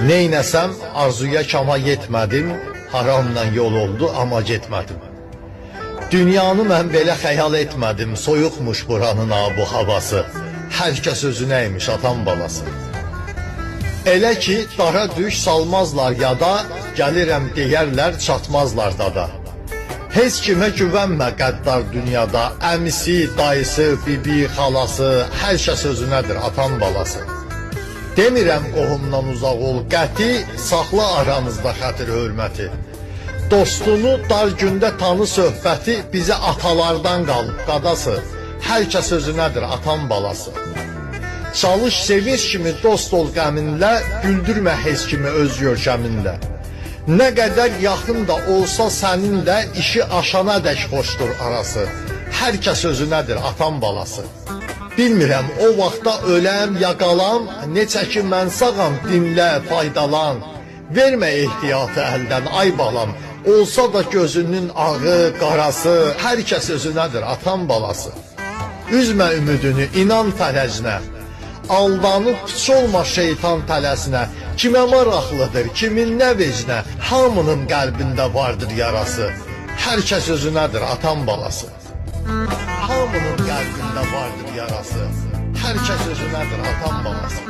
Neynəsəm arzuya kama yetmədim, haramla yol oldu amma getmədim. Dünyanı mən belə xəyal etmədim, soyuqmuş buranın abu havası. Hər kəs özünəymiş atan balası. Elə ki dara düş salmazlar yada, gəlirəm deyərlər çatmazlar dada. Heç kimə güvənmə qəddar dünyada, əmisi, dayısı, bibi, xalası, hər kəs özünədir atan balası. Demirəm qohumdan uzaq ol qəti, saxla aramızda xətir hörməti. Dostunu dar gündə tanı söhbəti, bizə atalardan qalıb qadası. Hər kəs özünədir atan balası. Çalış sevinç kimi dost ol qəminlə, güldürmə heç kimi öz görkəminlə. Nə qədər yaxın da olsa səninlə, işi aşana dək xoşdur arası. Hər kəs özünədir atan balası. Bilmirəm o vaxtda öləm ya qalam, neçə ki mən sağam dinlə faydalan. Vermə ehtiyatı əldən ay balam, olsa da gözünün ağı, qarası, hər kəs özünədir atan balası. Üzmə ümidini, inan fərəcinə, aldanıb piç olma şeytan tələsinə. Kimə maraqlıdır, kimin nə vecinə, hamının qəlbində vardır yarası. Hər kəs özünədir atan balası. Hamının qəlbində vardır yarası. Hər kəs özünədir atan balası.